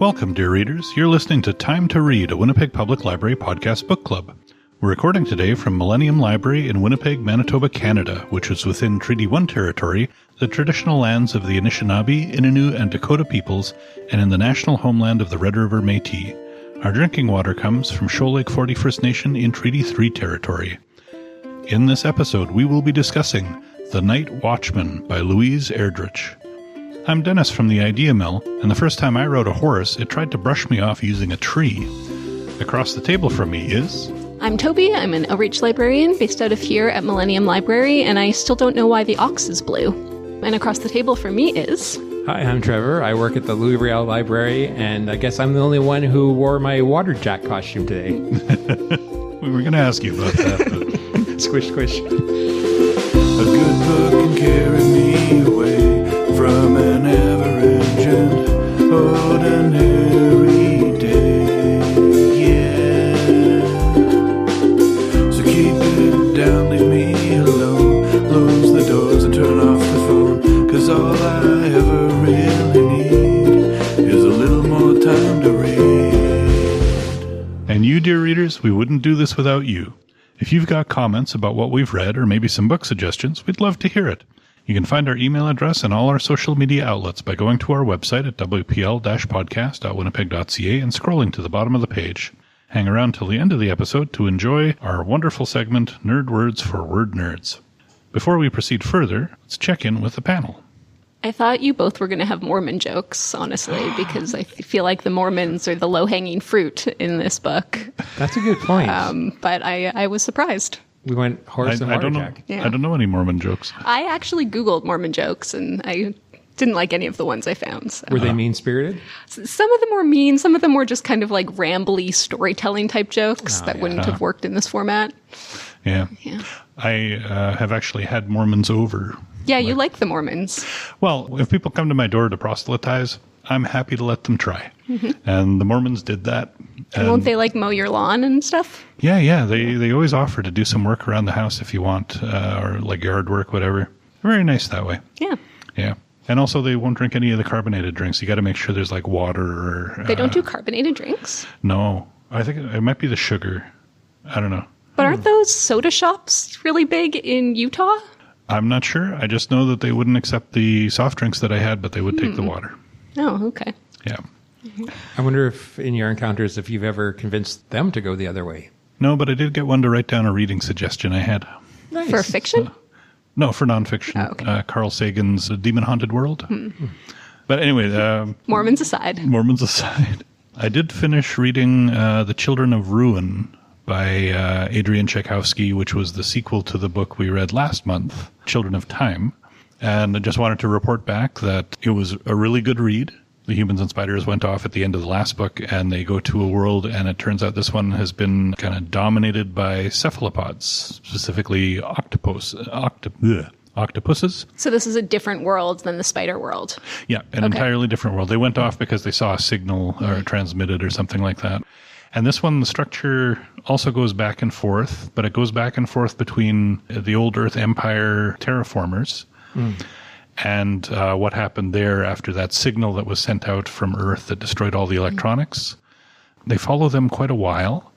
Welcome, dear readers. You're listening to Time to Read, a Winnipeg Public Library podcast book club. We're recording today from Millennium Library in Winnipeg, Manitoba, Canada, which is within Treaty 1 territory, the traditional lands of the Anishinaabe, Ininew, and Dakota peoples, and in the National Homeland of the Red River Métis. Our drinking water comes from Shoal Lake 40 First Nation in Treaty 3 territory. In this episode, we will be discussing The Night Watchman by Louise Erdrich. I'm Dennis from the Idea Mill, and the first time I rode a horse, it tried to brush me off using a tree. Across the table from me is... I'm Toby. I'm an outreach librarian based out of here at Millennium Library, and I still don't know why the ox is blue. And across the table from me is... Hi, I'm Trevor. I work at the Louisville Library, and I guess I'm the only one who wore my water jack costume today. We were going to ask you about that. But... Squish, squish. A good book can carry me away from an average and ordinary day, yeah. So keep it down, leave me alone, close the doors and turn off the phone, 'cause all I ever really need is a little more time to read. And you, dear readers, we wouldn't do this without you. If you've got comments about what we've read or maybe some book suggestions, we'd love to hear it. You can find our email address and all our social media outlets by going to our website at wpl-podcast.winnipeg.ca and scrolling to the bottom of the page. Hang around till the end of the episode to enjoy our wonderful segment, Nerd Words for Word Nerds. Before we proceed further, let's check in with the panel. I thought you both were going to have Mormon jokes, honestly, because I feel like the Mormons are the low-hanging fruit in this book. That's a good point. But I was surprised. We went horse and water jack. Yeah. I don't know any Mormon jokes. I actually Googled Mormon jokes, and I didn't like any of the ones I found. So. Were they mean-spirited? Some of them were mean. Some of them were just kind of like rambly storytelling type jokes that wouldn't have worked in this format. Yeah. I have actually had Mormons over. Yeah, you like the Mormons. Well, if people come to my door to proselytize, I'm happy to let them try. Mm-hmm. And the Mormons did that. And won't they like mow your lawn and stuff? Yeah. They always offer to do some work around the house if you want, or like yard work, whatever. Very nice that way. Yeah. Yeah. And also they won't drink any of the carbonated drinks. You got to make sure there's like water or... They don't do carbonated drinks? No. I think it might be the sugar. I don't know. But aren't those soda shops really big in Utah? I'm not sure. I just know that they wouldn't accept the soft drinks that I had, but they would take the water. Oh, okay. Yeah. I wonder if in your encounters, if you've ever convinced them to go the other way. No, but I did get one to write down a reading suggestion I had. Nice. For fiction? No, for nonfiction. Oh, okay. Carl Sagan's Demon Haunted World. But anyway... Mormons aside. I did finish reading The Children of Ruin by Adrian Tchaikovsky, which was the sequel to the book we read last month, Children of Time. And I just wanted to report back that it was a really good read. The humans and spiders went off at the end of the last book, and they go to a world, and it turns out this one has been kind of dominated by cephalopods, specifically octopuses. So this is a different world than the spider world. Yeah, an entirely different world. They went off because they saw a signal or transmitted or something like that. And this one, the structure also goes back and forth, but it goes back and forth between the old Earth Empire terraformers and what happened there after that signal that was sent out from Earth that destroyed all the electronics. They follow them quite a while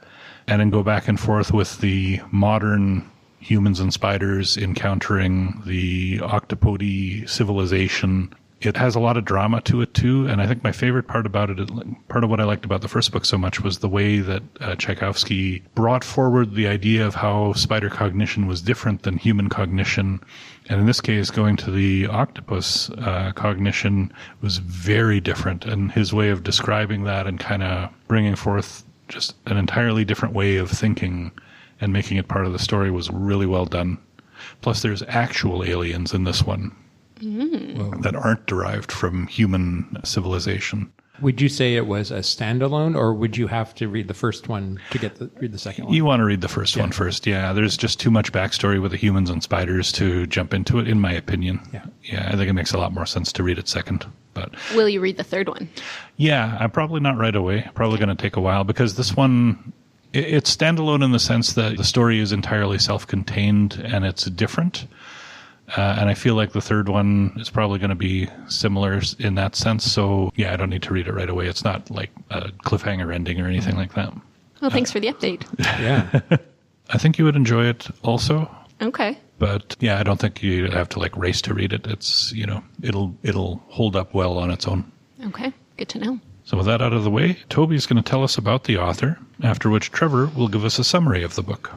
and then go back and forth with the modern humans and spiders encountering the octopody civilization. It has a lot of drama to it, too, and I think my favorite part about it, part of what I liked about the first book so much, was the way that Tchaikovsky brought forward the idea of how spider cognition was different than human cognition. And in this case, going to the octopus cognition was very different, and his way of describing that and kind of bringing forth just an entirely different way of thinking and making it part of the story was really well done. Plus, there's actual aliens in this one. That aren't derived from human civilization. Would you say it was a standalone, or would you have to read the first one to read the second one? You want to read the first one first, yeah. There's just too much backstory with the humans and spiders to jump into it, in my opinion. Yeah, I think it makes a lot more sense to read it second. But will you read the third one? Yeah, I'm probably not right away. Probably going to take a while, because this one, it's standalone in the sense that the story is entirely self-contained and it's different. And I feel like the third one is probably going to be similar in that sense. So, yeah, I don't need to read it right away. It's not like a cliffhanger ending or anything like that. Well, thanks for the update. Yeah. I think you would enjoy it also. Okay. But, yeah, I don't think you have to, like, race to read it. It's, it'll hold up well on its own. Okay. Good to know. So with that out of the way, Toby's going to tell us about the author, after which Trevor will give us a summary of the book.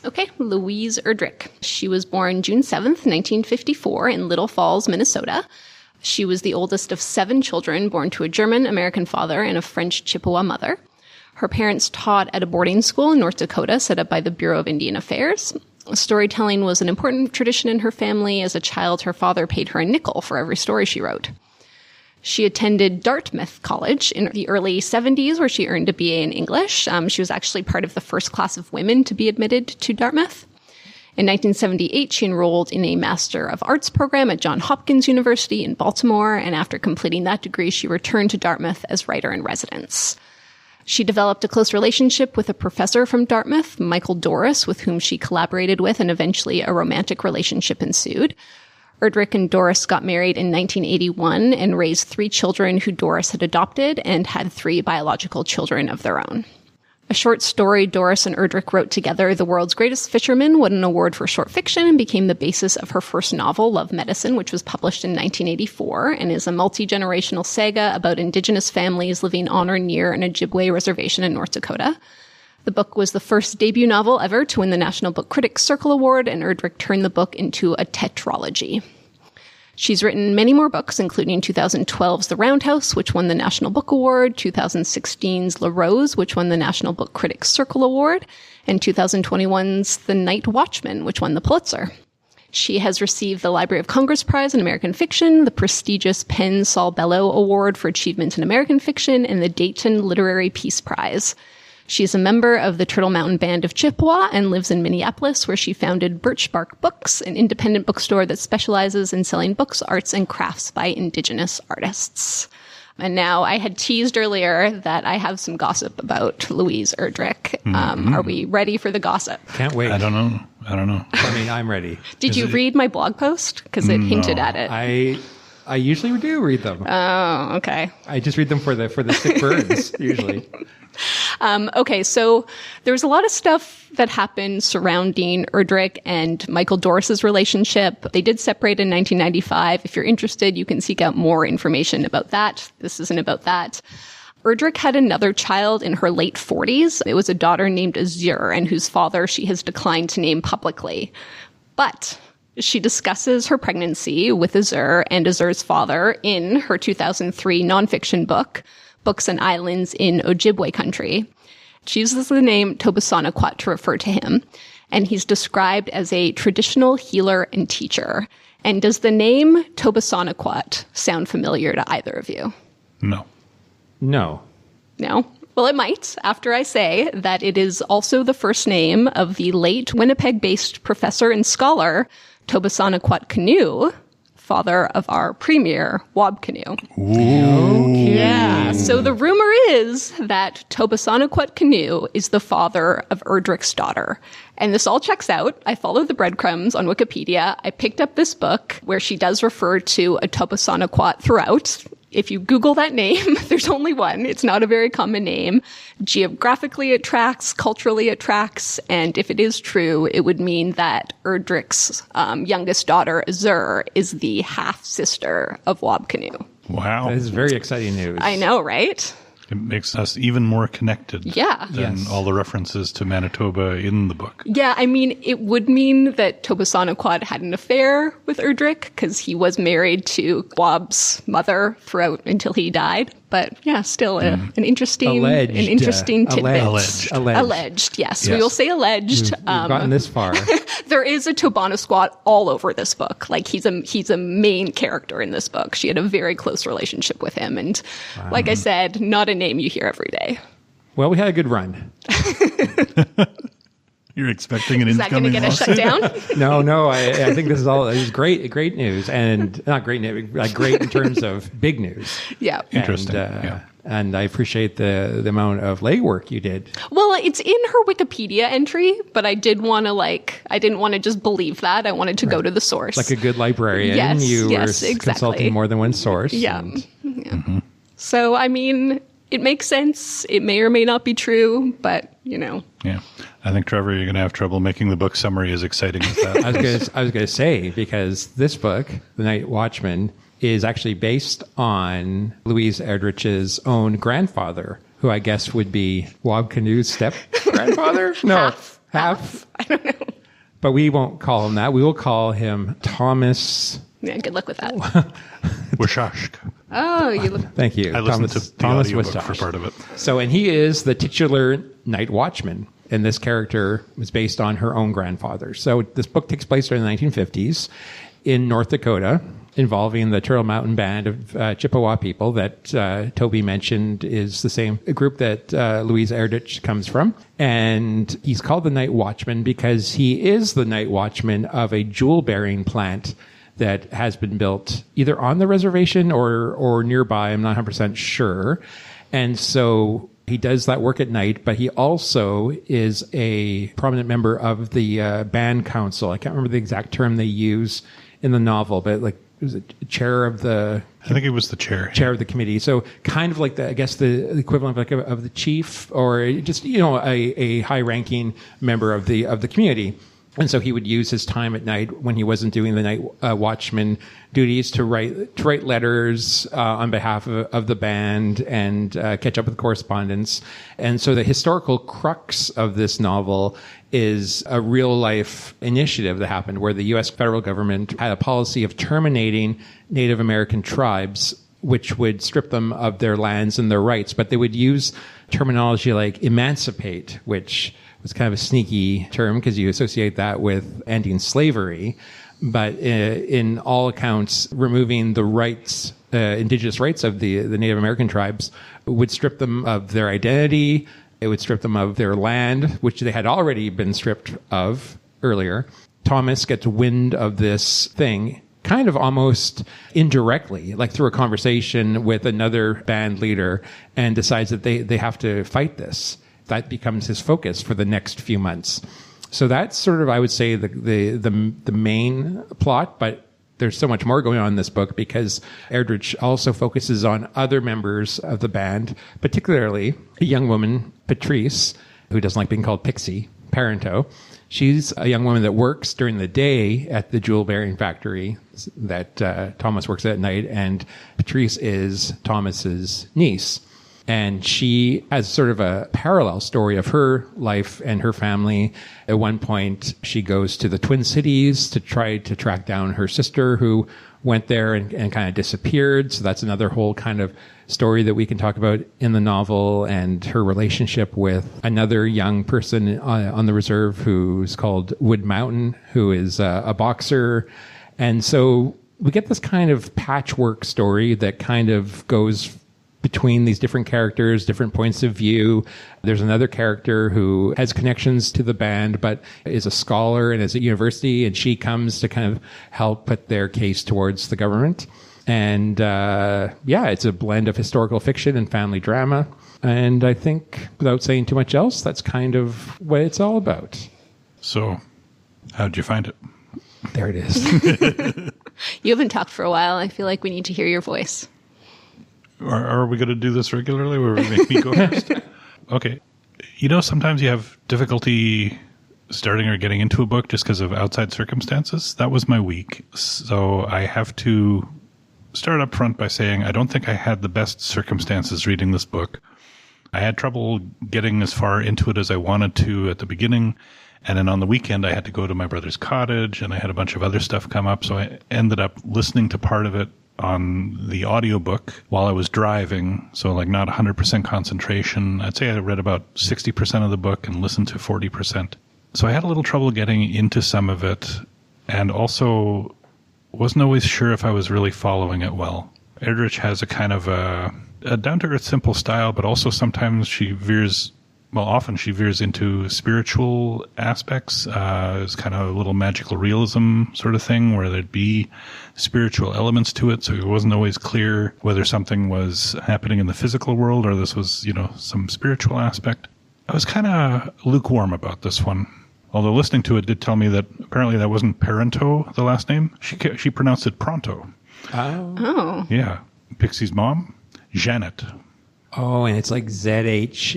Okay, Louise Erdrich. She was born June 7th, 1954 in Little Falls, Minnesota. She was the oldest of 7 children born to a German-American father and a French Chippewa mother. Her parents taught at a boarding school in North Dakota set up by the Bureau of Indian Affairs. Storytelling was an important tradition in her family. As a child, her father paid her a nickel for every story she wrote. She attended Dartmouth College in the early 70s, where she earned a BA in English. She was actually part of the first class of women to be admitted to Dartmouth. In 1978, she enrolled in a Master of Arts program at Johns Hopkins University in Baltimore, and after completing that degree, she returned to Dartmouth as writer-in-residence. She developed a close relationship with a professor from Dartmouth, Michael Doris, with whom she collaborated with, and eventually a romantic relationship ensued. Erdrich and Doris got married in 1981 and raised 3 children who Doris had adopted and had 3 biological children of their own. A short story Doris and Erdrich wrote together, The World's Greatest Fisherman, won an award for short fiction and became the basis of her first novel, Love Medicine, which was published in 1984 and is a multi-generational saga about Indigenous families living on or near an Ojibwe reservation in North Dakota. The book was the first debut novel ever to win the National Book Critics Circle Award, and Erdrich turned the book into a tetralogy. She's written many more books, including 2012's The Roundhouse, which won the National Book Award, 2016's La Rose, which won the National Book Critics Circle Award, and 2021's The Night Watchman, which won the Pulitzer. She has received the Library of Congress Prize in American Fiction, the prestigious Penn Saul Bellow Award for Achievement in American Fiction, and the Dayton Literary Peace Prize. She's a member of the Turtle Mountain Band of Chippewa and lives in Minneapolis, where she founded Birch Bark Books, an independent bookstore that specializes in selling books, arts, and crafts by Indigenous artists. And now, I had teased earlier that I have some gossip about Louise Erdrich. Are we ready for the gossip? Can't wait. I don't know. I mean, I'm ready. Did you read my blog post? Because it hinted at it. I usually do read them. Oh, okay. I just read them for the sick birds, usually. Okay, so there was a lot of stuff that happened surrounding Erdrich and Michael Doris's relationship. They did separate in 1995. If you're interested, you can seek out more information about that. This isn't about that. Erdrich had another child in her late 40s. It was a daughter named Azure, and whose father she has declined to name publicly. But she discusses her pregnancy with Azure and Azure's father in her 2003 nonfiction book, Books and Islands in Ojibwe Country. She uses the name Tobasonaquat to refer to him, and he's described as a traditional healer and teacher. And does the name Tobasonaquat sound familiar to either of you? No. No. No? Well, it might, after I say that it is also the first name of the late Winnipeg-based professor and scholar Tobasonaquat Canoe, father of our premier, Wab Canoe. Okay. Yeah. So the rumor is that Tobasonaquat Canoe is the father of Erdrich's daughter. And this all checks out. I followed the breadcrumbs on Wikipedia. I picked up this book where she does refer to a Tobasonaquat throughout. If you Google that name, there's only one. It's not a very common name. Geographically it tracks, culturally it tracks, and if it is true, it would mean that Erdrich's youngest daughter, Azure, is the half-sister of Wab Canoe. Wow. That is very exciting news. I know, right? It makes us even more connected than all the references to Manitoba in the book. Yeah, I mean, it would mean that Tobasonaquat had an affair with Erdrich because he was married to Wab's mother throughout until he died. But yeah, still an interesting tidbit. Alleged, yes. We will say alleged. We've gotten this far. There is a Tobasonaquat all over this book. Like he's a main character in this book. She had a very close relationship with him, and like I said, not a name you hear every day. Well, we had a good run. You're expecting an Is that going to incoming get us lawsuit? shut down? No. I think this is great news, and not great news, like great in terms of big news. Yeah. Interesting. And, And I appreciate the amount of legwork you did. Well, it's in her Wikipedia entry, but I didn't want to just believe that. I wanted to go to the source. Like a good librarian, you were consulting more than one source. Yeah. So, I mean, it makes sense. It may or may not be true, but, Yeah. I think, Trevor, you're going to have trouble making the book summary as exciting as that. I was going to say, because this book, The Night Watchman, is actually based on Louise Erdrich's own grandfather, who I guess would be Wab Kinu's step-grandfather? No, half. I don't know. But we won't call him that. We will call him Thomas... Yeah, good luck with that. Washashk. Oh, you look... Thank you. I listened to the audiobook for part of it. So, and he is the titular night watchman. And this character was based on her own grandfather. So this book takes place during the 1950s in North Dakota, involving the Turtle Mountain Band of Chippewa people that Toby mentioned is the same group that Louise Erdrich comes from. And he's called the Night Watchman because he is the night watchman of a jewel-bearing plant that has been built either on the reservation or nearby. I'm not 100% sure. And so he does that work at night, but he also is a prominent member of the band council. I can't remember the exact term they use in the novel, but like, was it chair of the... I think it was the chair. Chair of the committee. So kind of like the equivalent of the chief, or just, a high-ranking member of the community. And so he would use his time at night when he wasn't doing the night watchman duties to write letters on behalf of the band and catch up with correspondence. And so the historical crux of this novel is a real-life initiative that happened where the U.S. federal government had a policy of terminating Native American tribes, which would strip them of their lands and their rights. But they would use terminology like emancipate, which was kind of a sneaky term because you associate that with ending slavery. But in all accounts, removing the rights, indigenous rights of the Native American tribes would strip them of their identity. It would strip them of their land, which they had already been stripped of earlier. Thomas gets wind of this thing kind of almost indirectly, like through a conversation with another band leader, and decides that they have to fight this. That becomes his focus for the next few months. So that's sort of, I would say, the main plot, but there's so much more going on in this book because Erdrich also focuses on other members of the band, particularly a young woman, Patrice, who doesn't like being called Pixie, Parento. She's a young woman that works during the day at the jewel-bearing factory that Thomas works at night, and Patrice is Thomas's niece. And she has sort of a parallel story of her life and her family. At one point, she goes to the Twin Cities to try to track down her sister who went there and kind of disappeared. So that's another whole kind of story that we can talk about in the novel, and her relationship with another young person on the reserve who's called Wood Mountain, who is a boxer. And so we get this kind of patchwork story that kind of goes between these different characters, different points of view. There's another character who has connections to the band, but is a scholar and is at university, and she comes to kind of help put their case towards the government. And it's a blend of historical fiction and family drama. And I think, without saying too much else, that's kind of what it's all about. So, how'd you find it? There it is. You haven't talked for a while. I feel like we need to hear your voice. Are we going to do this regularly where we make me go first? Okay. Sometimes you have difficulty starting or getting into a book just because of outside circumstances. That was my week. So I have to start up front by saying I don't think I had the best circumstances reading this book. I had trouble getting as far into it as I wanted to at the beginning. And then on the weekend, I had to go to my brother's cottage, and I had a bunch of other stuff come up. So I ended up listening to part of it on the audiobook while I was driving, so like not 100% concentration. I'd say I read about 60% of the book and listened to 40%. So I had a little trouble getting into some of it, and also wasn't always sure if I was really following it well. Erdrich has a kind of a down-to-earth simple style, but also sometimes she veers well, often she veers into spiritual aspects. It's kind of a little magical realism sort of thing where there'd be spiritual elements to it. So it wasn't always clear whether something was happening in the physical world or this was, some spiritual aspect. I was kind of lukewarm about this one. Although listening to it did tell me that apparently that wasn't Parento, the last name. She pronounced it Pronto. Oh. Yeah. Pixie's mom, Janet. Oh, and it's like Zhanet.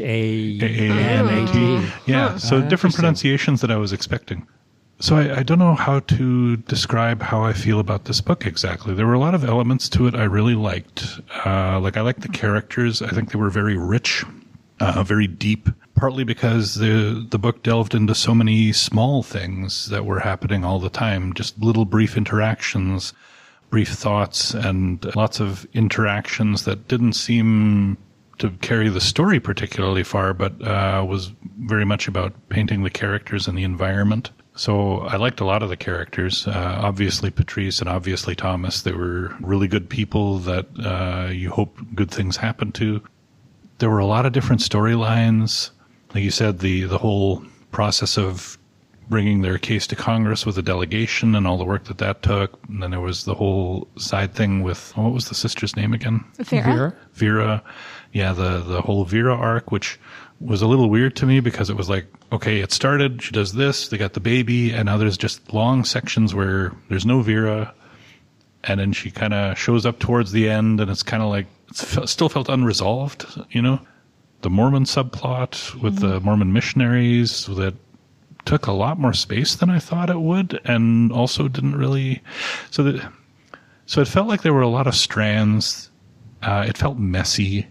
Yeah, so different pronunciations that I was expecting. So I don't know how to describe how I feel about this book exactly. There were a lot of elements to it I really liked. I liked the characters. I think they were very rich, very deep, partly because the book delved into so many small things that were happening all the time, just little brief interactions, brief thoughts, and lots of interactions that didn't seem to carry the story particularly far, but was very much about painting the characters and the environment. So I liked a lot of the characters. Obviously Patrice and obviously Thomas. They were really good people that you hope good things happen to. There were a lot of different storylines. Like you said, the whole process of bringing their case to Congress with a delegation and all the work that took. And then there was the whole side thing with, what was the sister's name again? Vera. Yeah, the whole Vera arc, which was a little weird to me because it was like, okay, it started, she does this, they got the baby, and now there's just long sections where there's no Vera, and then she kind of shows up towards the end, and it's kind of like, it still felt unresolved, The Mormon subplot with the Mormon missionaries that took a lot more space than I thought it would, and also didn't really, so it felt like there were a lot of strands. It felt messy.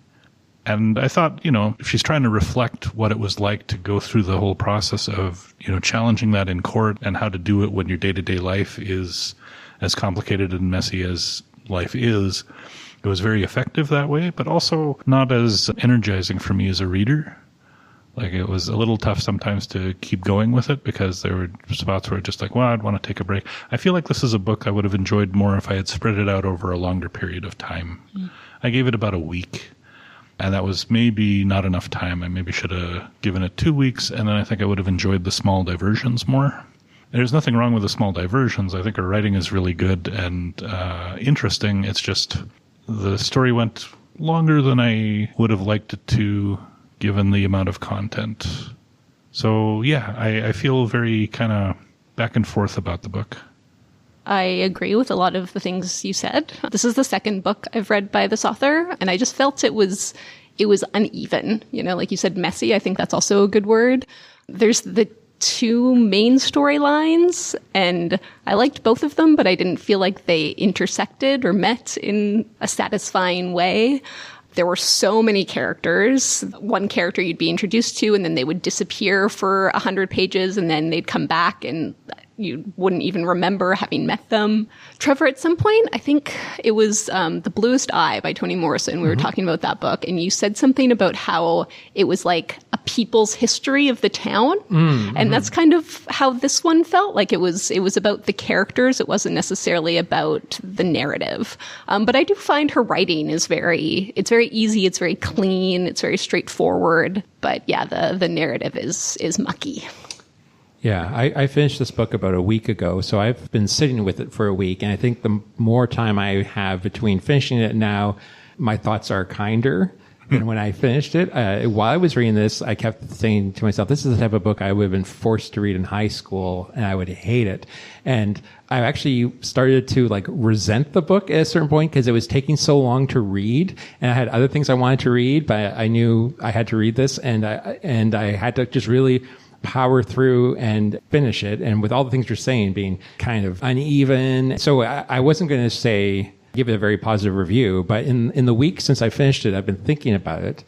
And I thought, if she's trying to reflect what it was like to go through the whole process of, challenging that in court and how to do it when your day-to-day life is as complicated and messy as life is, it was very effective that way, but also not as energizing for me as a reader. Like, it was a little tough sometimes to keep going with it because there were spots where it's just like, well, I'd want to take a break. I feel like this is a book I would have enjoyed more if I had spread it out over a longer period of time. I gave it about a week. And that was maybe not enough time. I maybe should have given it 2 weeks, and then I think I would have enjoyed the small diversions more. There's nothing wrong with the small diversions. I think her writing is really good and interesting. It's just the story went longer than I would have liked it to, given the amount of content. So, yeah, I feel very kind of back and forth about the book. I agree with a lot of the things you said. This is the second book I've read by this author, and I just felt it was uneven. Like you said, messy. I think that's also a good word. There's the two main storylines, and I liked both of them, but I didn't feel like they intersected or met in a satisfying way. There were so many characters. One character you'd be introduced to, and then they would disappear for 100 pages, and then they'd come back, and you wouldn't even remember having met them. Trevor, at some point, I think it was The Bluest Eye by Toni Morrison. We were talking about that book, and you said something about how it was like a people's history of the town. And that's kind of how this one felt. Like it was about the characters. It wasn't necessarily about the narrative. But I do find her writing is very easy. It's very clean. It's very straightforward. But yeah, the narrative is mucky. Yeah, I finished this book about a week ago, so I've been sitting with it for a week, and I think the more time I have between finishing it now, my thoughts are kinder than when I finished it. While I was reading this, I kept saying to myself, this is the type of book I would have been forced to read in high school, and I would hate it. And I actually started to resent the book at a certain point because it was taking so long to read, and I had other things I wanted to read, but I knew I had to read this, and I had to just really power through and finish it. And with all the things you're saying being kind of uneven. So I wasn't going to give it a very positive review, but in the week since I finished it, I've been thinking about it.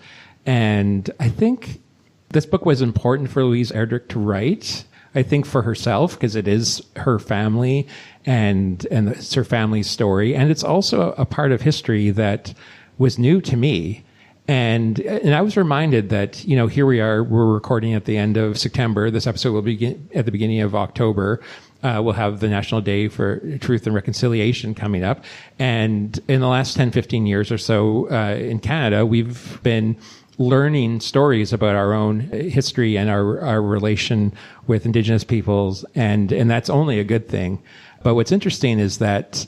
And I think this book was important for Louise Erdrich to write. I think for herself, because it is her family and it's her family's story. And it's also a part of history that was new to me. And I was reminded that, here we are, we're recording at the end of September. This episode will begin at the beginning of October. We'll have the National Day for Truth and Reconciliation coming up. And in the last 10, 15 years or so, in Canada, we've been learning stories about our own history and our relation with Indigenous peoples, and that's only a good thing. But what's interesting is that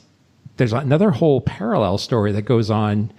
there's another whole parallel story that goes on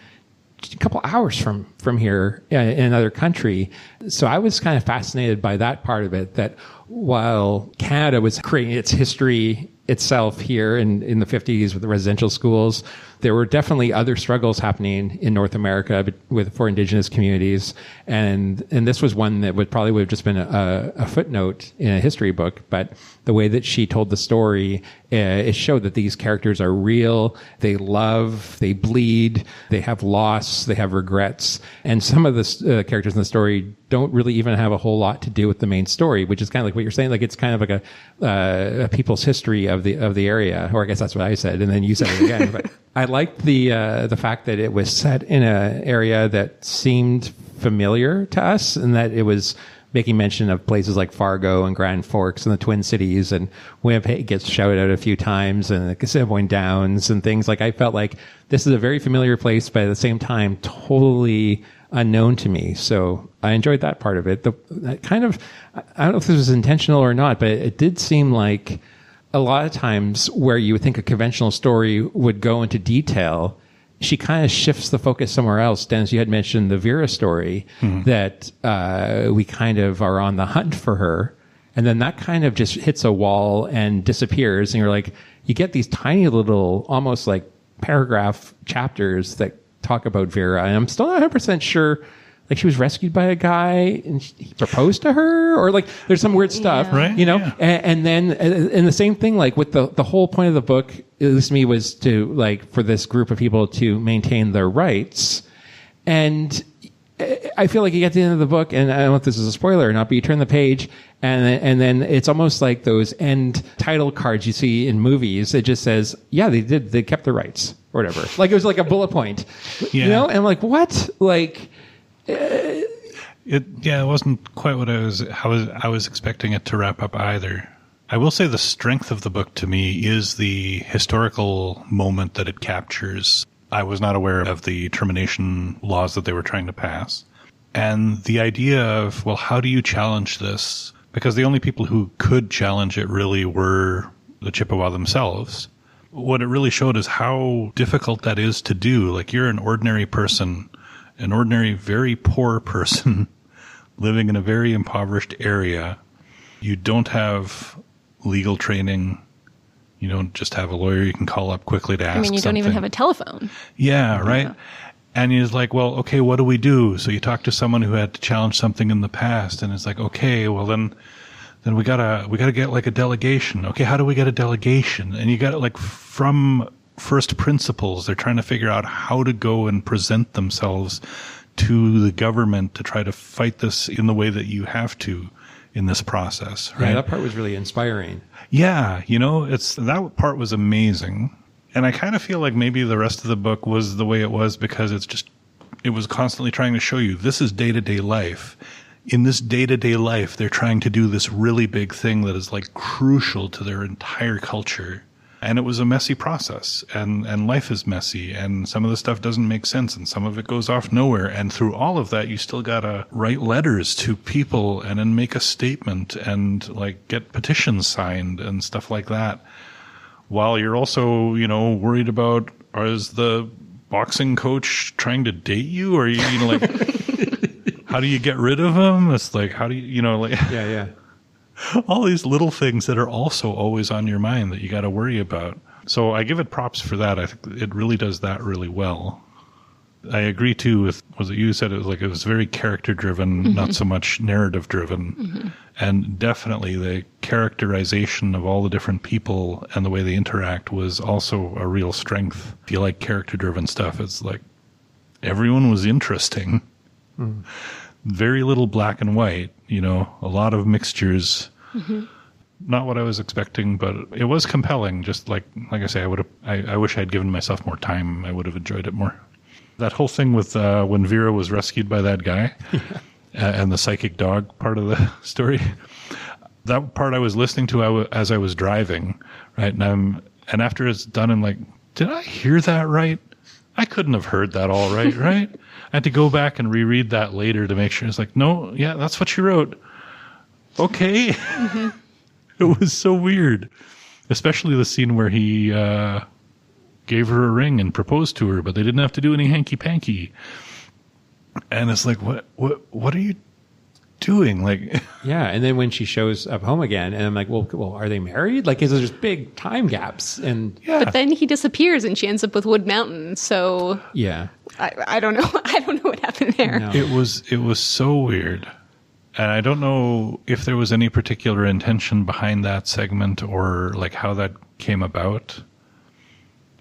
a couple hours from here in another country. So I was kind of fascinated by that part of it, that while Canada was creating its history itself here in the 50s with the residential schools, there were definitely other struggles happening in North America for Indigenous communities, and this was one that would have just been a footnote in a history book. But the way that she told the story, it showed that these characters are real. They love, they bleed, they have loss, they have regrets, and some of the characters in the story don't really even have a whole lot to do with the main story, which is kind of like what you're saying. Like, it's kind of like a people's history of the area, or I guess that's what I said, and then you said it again. But I liked the fact that it was set in an area that seemed familiar to us, and that it was making mention of places like Fargo and Grand Forks and the Twin Cities, and Winnipeg gets shouted out a few times, and the Assiniboine Downs and things. Like, I felt like this is a very familiar place, but at the same time, totally unknown to me. So I enjoyed that part of it. That kind of, I don't know if this was intentional or not, but it did seem like a lot of times where you would think a conventional story would go into detail, she kind of shifts the focus somewhere else. Dennis, you had mentioned the Vera story, that we kind of are on the hunt for her. And then that kind of just hits a wall and disappears. And you're like, you get these tiny little, almost like paragraph chapters that talk about Vera. And I'm still not 100% sure, like, she was rescued by a guy and he proposed to her, or like there's some weird stuff, Right? you know? Yeah. And then, and the same thing, like with the whole point of the book, at least to me, was to, like, for this group of people to maintain their rights. And I feel like you get to the end of the book, and I don't know if this is a spoiler or not, but you turn the page, and then it's almost like those end title cards you see in movies. It just says, yeah, they kept their rights, or whatever. Like, it was like a bullet point, you know? And I'm like, what? Like, it wasn't quite what I was expecting it to wrap up either. I will say the strength of the book to me is the historical moment that it captures. I was not aware of the termination laws that they were trying to pass. And the idea of, well, how do you challenge this? Because the only people who could challenge it really were the Chippewa themselves. What it really showed is how difficult that is to do. Like, you're an ordinary person, an ordinary, very poor person living in a very impoverished area. You don't have legal training. You don't just have a lawyer you can call up quickly to ask something. You don't even have a telephone. Yeah, right? Yeah. And he's like, well, okay, what do we do? So you talk to someone who had to challenge something in the past, and it's like, okay, well then we gotta get like a delegation. Okay, how do we get a delegation? And you got it, like, from first principles. They're trying to figure out how to go and present themselves to the government to try to fight this in the way that you have to in this process, right? Yeah, that part was really inspiring. Yeah, that part was amazing. And I kind of feel like maybe the rest of the book was the way it was because it was constantly trying to show you this is day-to-day life. In this day-to-day life, they're trying to do this really big thing that is, like, crucial to their entire culture. And it was a messy process, and life is messy, and some of the stuff doesn't make sense, and some of it goes off nowhere. And through all of that, you still gotta write letters to people and then make a statement and, like, get petitions signed and stuff like that. While you're also, worried about, is the boxing coach trying to date you? Or, like, how do you get rid of him? It's like, how do you, like... Yeah. All these little things that are also always on your mind that you got to worry about. So I give it props for that. I think it really does that really well. I agree too with, was it you said it was very character driven, not so much narrative driven. And definitely the characterization of all the different people and the way they interact was also a real strength. If you like character driven stuff, it's like everyone was interesting. Very little black and white, a lot of mixtures. Not what I was expecting, but it was compelling. Just like I say, I wish I'd given myself more time. I would have enjoyed it more. That whole thing with when Vera was rescued by that guy and the psychic dog part of the story, that part I was listening to as I was driving, right? And after it's done, I'm like, did I hear that right? I couldn't have heard that all right, right? I had to go back and reread that later to make sure. It's like, no, yeah, that's what she wrote. Okay. Mm-hmm. It was so weird. Especially the scene where he gave her a ring and proposed to her, but they didn't have to do any hanky-panky. And it's like, what are you doing? Like, yeah. And then when she shows up home again, and I'm like, well, are they married? Like, there's big time gaps, and yeah. But then he disappears, and she ends up with Wood Mountain. So yeah, I don't know. I don't know what happened there. No. It was so weird. And I don't know if there was any particular intention behind that segment or like how that came about.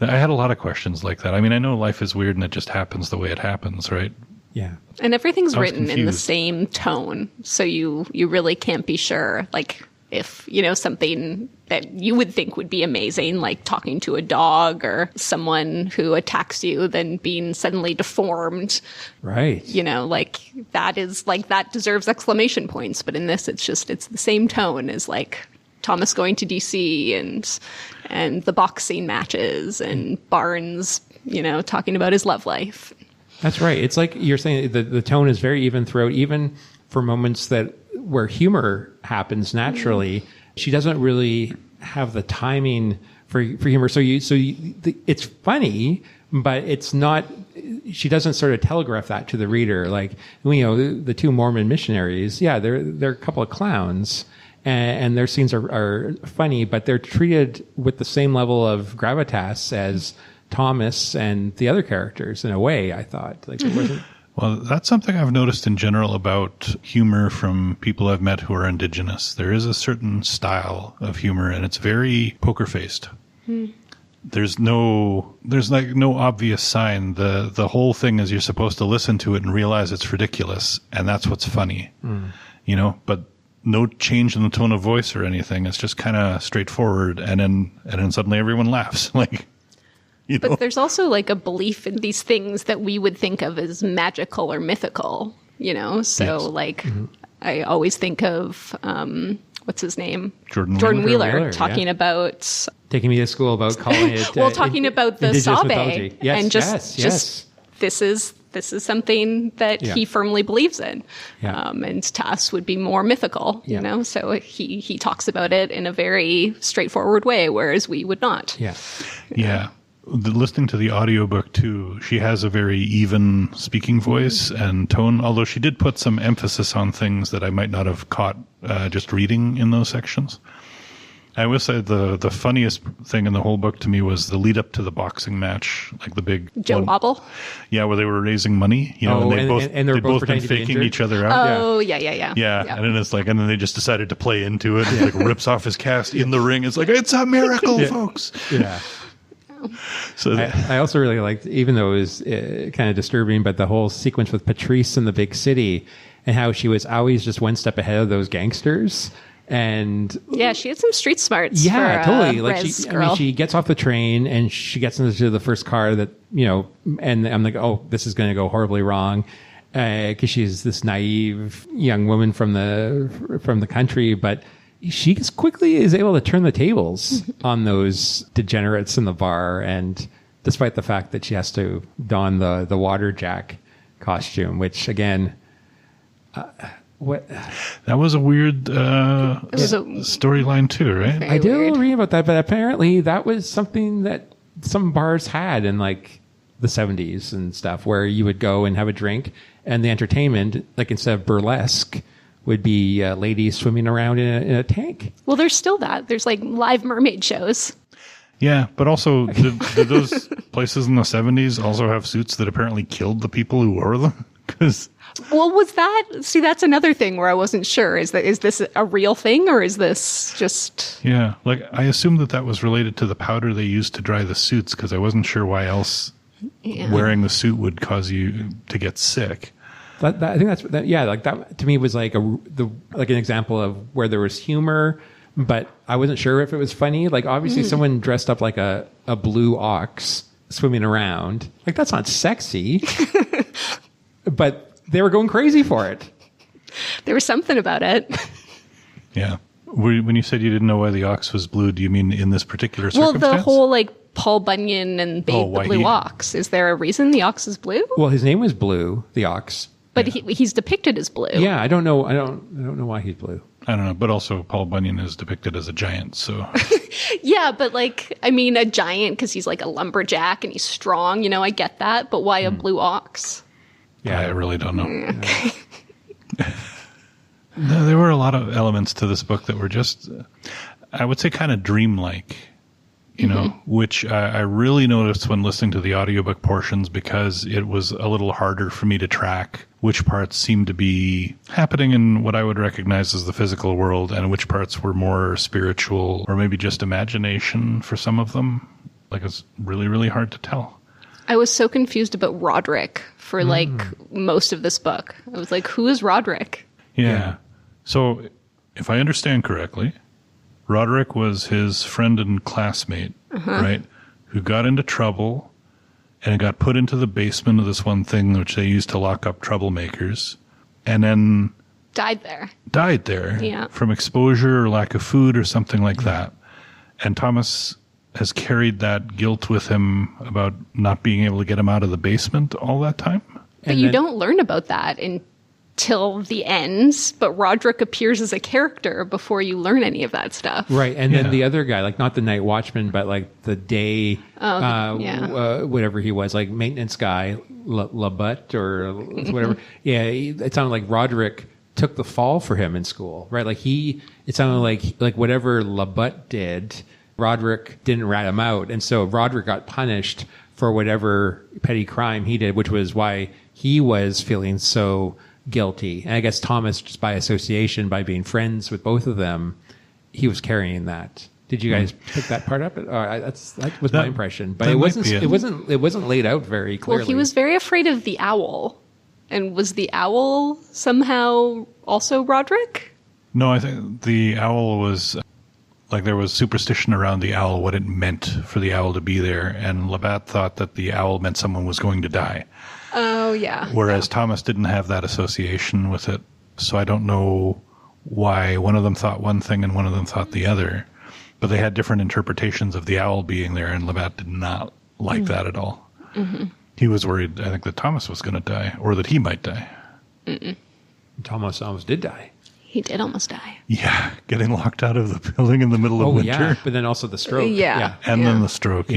I had a lot of questions like that. I mean, I know life is weird and it just happens the way it happens, right? Yeah. And everything's I was written in the confused. same tone. So you really can't be sure. Like if, something that you would think would be amazing, like talking to a dog or someone who attacks you, then being suddenly deformed. Right. Like that deserves exclamation points. But in this, it's the same tone as like Thomas going to DC and the boxing matches and Barnes, talking about his love life. That's right. It's like you're saying the tone is very even throughout, even for moments where humor happens naturally. She doesn't really have the timing for humor. So it's funny, but it's not. She doesn't sort of telegraph that to the reader. Like the two Mormon missionaries. Yeah, they're a couple of clowns, and their scenes are funny, but they're treated with the same level of gravitas as Thomas and the other characters in a way. I thought like it wasn't. Well, that's something I've noticed in general about humor from people I've met who are Indigenous. There is a certain style of humor, and it's very poker-faced. There's no obvious sign. The whole thing is you're supposed to listen to it and realize it's ridiculous, and that's what's funny. But no change in the tone of voice or anything. It's just kind of straightforward, and then suddenly everyone laughs. Like. But there's also like a belief in these things that we would think of as magical or mythical, So Yes. like I always think of, what's his name? Jordan Wheeler talking about Taking me to school about calling it. talking about the Indigenous Sabe mythology. Yes, and just this is something that he firmly believes in. Yeah. And to us would be more mythical, So he talks about it in a very straightforward way, whereas we would not. Yeah. Yeah. Listening to the audiobook too, she has a very even speaking voice and tone, although she did put some emphasis on things that I might not have caught just reading in those sections. I will say the funniest thing in the whole book to me was the lead up to the boxing match, like the big Joe Wobble. Yeah, where they were raising money, and they they're they'd both both been pretending to be faking injured. each other out. Oh, yeah. Yeah, and then it's like, and then they just decided to play into it. Like rips off his cast in the ring. It's like, it's a miracle, folks. Yeah. So I also really liked, even though it was kind of disturbing, but the whole sequence with Patrice in the big city and how she was always just one step ahead of those gangsters. And yeah, she had some street smarts. Yeah, for, totally. Like girl. she gets off the train and she gets into the first car that, and I'm like, oh, this is going to go horribly wrong. Cause she's this naive young woman from the country, but she quickly is able to turn the tables on those degenerates in the bar, and despite the fact that she has to don the water jack costume, which again, that was a weird storyline too, right? Very I did weird. read about that, but apparently that was something that some bars had in like the 70s and stuff, where you would go and have a drink, and the entertainment, like instead of burlesque, would be ladies swimming around in a tank. Well, there's still that. There's like live mermaid shows. Yeah, but also, did those places in the 70s also have suits that apparently killed the people who wore them? Well, was that... See, that's another thing where I wasn't sure. Is this a real thing, or is this just... Yeah, like I assumed that was related to the powder they used to dry the suits, because I wasn't sure why else wearing the suit would cause you to get sick. I think like that to me was like an example of where there was humor, but I wasn't sure if it was funny. Like obviously someone dressed up like a blue ox swimming around, like that's not sexy, but they were going crazy for it. There was something about it. Yeah. When you said you didn't know why the ox was blue, do you mean in this particular Well, circumstance? the whole like Paul Bunyan and Babe the Blue Ox. Is there a reason the ox is blue? Well, his name was Blue, the ox. But he's depicted as blue. Yeah, I don't know. I don't know why he's blue. I don't know, but also Paul Bunyan is depicted as a giant, so... Yeah, but like, I mean, a giant because he's like a lumberjack and he's strong, you know, I get that, but why a blue ox? Yeah, I really don't know. Okay. No, there were a lot of elements to this book that were just, I would say, kind of dreamlike, you know, which I really noticed when listening to the audiobook portions because it was a little harder for me to track which parts seemed to be happening in what I would recognize as the physical world and which parts were more spiritual or maybe just imagination for some of them. Like, it's really, really hard to tell. I was so confused about Roderick for like most of this book. I was like, who is Roderick? Yeah. So, if I understand correctly, Roderick was his friend and classmate, right? Who got into trouble and got put into the basement of this one thing which they used to lock up troublemakers, and then Died there. Yeah. From exposure or lack of food or something like that. And Thomas has carried that guilt with him about not being able to get him out of the basement all that time. But you don't learn about that until the end. But Roderick appears as a character before you learn any of that stuff. Right, and then the other guy, like not the night watchman, but like the day, whatever he was, like maintenance guy, Labut or whatever. It sounded like Roderick took the fall for him in school, right? Like it sounded like whatever Labut did, Roderick didn't rat him out, and so Roderick got punished for whatever petty crime he did, which was why he was feeling so guilty. And I guess Thomas, just by association, by being friends with both of them, he was carrying that. Did you guys pick that part up? That was my impression, but it wasn't laid out very clearly. Well, he was very afraid of the owl, and was the owl somehow also Roderick? No, I think the owl was... Like there was superstition around the owl, what it meant for the owl to be there. And Labatt thought that the owl meant someone was going to die. Oh, yeah. Whereas Thomas didn't have that association with it. So I don't know why one of them thought one thing and one of them thought the other. But they had different interpretations of the owl being there, and Labatt did not like that at all. He was worried, I think, that Thomas was going to die, or that he might die. Thomas almost did die. He did almost die. Yeah, getting locked out of the building in the middle of winter. Yeah, but then also the stroke. And then the stroke,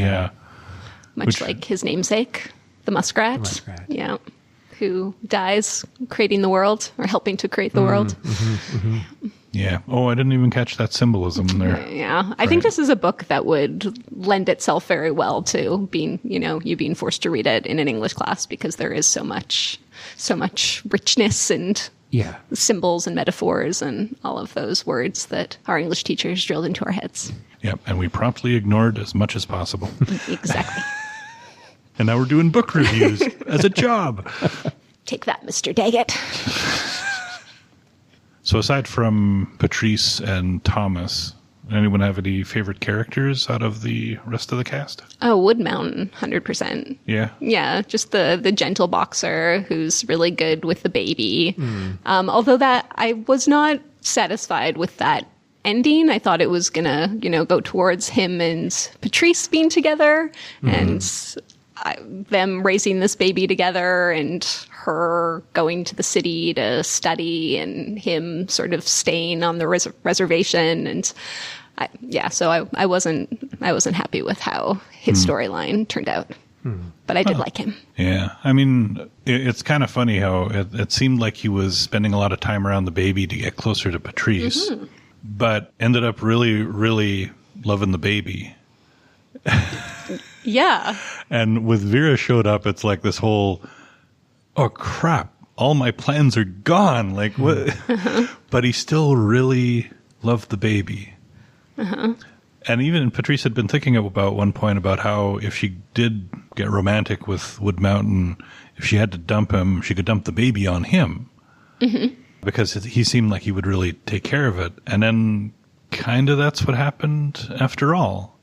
Much like his namesake, the muskrat. Yeah. Who dies creating the world, or helping to create the world. Yeah. Oh, I didn't even catch that symbolism there. Yeah. I think this is a book that would lend itself very well to being, you being forced to read it in an English class, because there is so much richness and symbols and metaphors and all of those words that our English teachers drilled into our heads. Yep, and we promptly ignored as much as possible. Exactly. And now we're doing book reviews as a job. Take that, Mr. Daggett. So aside from Patrice and Thomas, anyone have any favorite characters out of the rest of the cast? Oh, Wood Mountain, 100%. Yeah? Yeah, just the gentle boxer who's really good with the baby. Although that I was not satisfied with that ending. I thought it was gonna, go towards him and Patrice being together and them raising this baby together, and her going to the city to study and him sort of staying on the reservation. And so I wasn't happy with how his storyline turned out. But I did like him. Yeah. I mean, it's kind of funny how it seemed like he was spending a lot of time around the baby to get closer to Patrice, but ended up really, really loving the baby. Yeah. And with Vera showed up, it's like this whole, oh crap, all my plans are gone. Like what? But he still really loved the baby. And even Patrice had been thinking about one point about how if she did get romantic with Wood Mountain, if she had to dump him, she could dump the baby on him. Because he seemed like he would really take care of it. And then kind of that's what happened after all.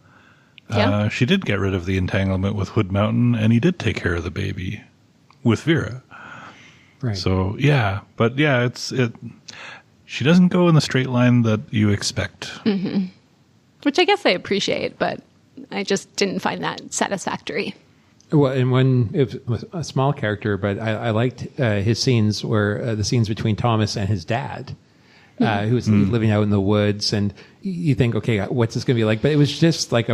Yeah. She did get rid of the entanglement with Wood Mountain, and he did take care of the baby with Vera. Right. So, yeah. But, yeah, she doesn't go in the straight line that you expect. Mm-hmm. Which I guess I appreciate, but I just didn't find that satisfactory. Well, and it was a small character, but I liked his scenes were the scenes between Thomas and his dad, who was living out in the woods, and you think, okay, what's this going to be like? But it was just like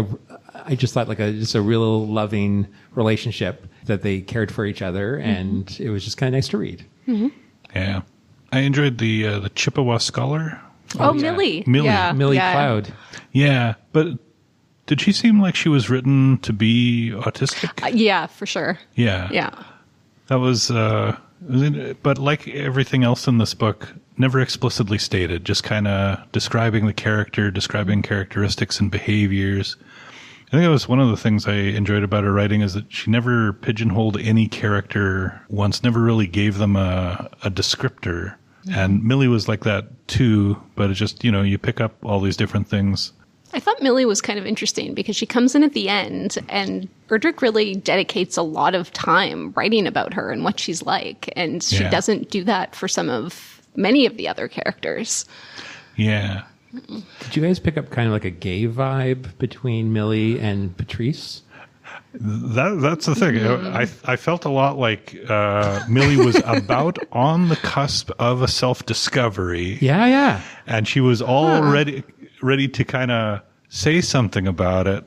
I just thought just a real loving relationship that they cared for each other, and it was just kind of nice to read. Mm-hmm. Yeah, I enjoyed the Chippewa scholar. Millie. Millie. Yeah. Millie Cloud. Yeah, but did she seem like she was written to be autistic? Yeah, for sure. Yeah. Yeah. That was, but like everything else in this book, never explicitly stated, just kind of describing the character, describing characteristics and behaviors. I think that was one of the things I enjoyed about her writing is that she never pigeonholed any character once, never really gave them a descriptor. And Millie was like that too, but it just, you pick up all these different things. I thought Millie was kind of interesting because she comes in at the end and Erdrich really dedicates a lot of time writing about her and what she's like. And she doesn't do that for many of the other characters. Yeah. Did you guys pick up kind of like a gay vibe between Millie and Patrice? That's the thing. I felt a lot like Millie was about on the cusp of a self-discovery. Yeah. And she was all ready to kind of say something about it.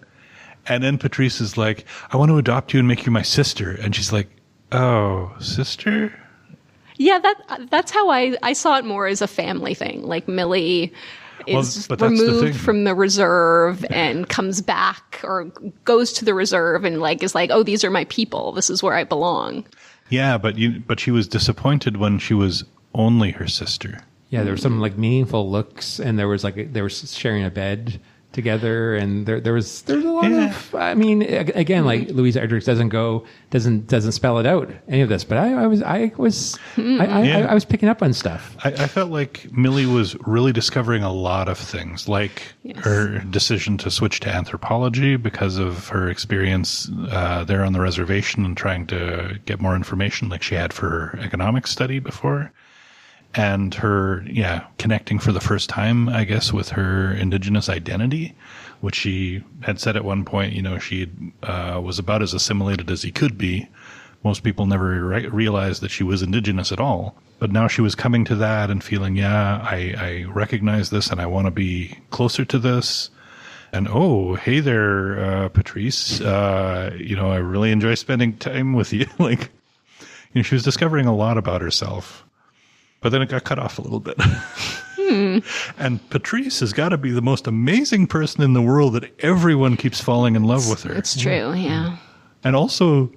And then Patrice is like, I want to adopt you and make you my sister. And she's like, oh, sister? Yeah, that's how I saw it more as a family thing. Like Millie is removed from the reserve and comes back or goes to the reserve and is like, oh, these are my people. This is where I belong. Yeah, but she was disappointed when she was only her sister. Yeah, there were some meaningful looks, and there was they were sharing a bed together, and there was a lot of. I mean, again, Louisa Erdrich doesn't spell it out any of this, but I was picking up on stuff. I felt like Millie was really discovering a lot of things, like her decision to switch to anthropology because of her experience there on the reservation and trying to get more information, like she had for her economics study before. And her, connecting for the first time, I guess, with her Indigenous identity, which she had said at one point, she was about as assimilated as he could be. Most people never realized that she was Indigenous at all. But now she was coming to that and feeling, I recognize this and I want to be closer to this. And, oh, hey there, Patrice. I really enjoy spending time with you. She was discovering a lot about herself. But then it got cut off a little bit. And Patrice has got to be the most amazing person in the world that everyone keeps falling in love with her. It's true, yeah. And also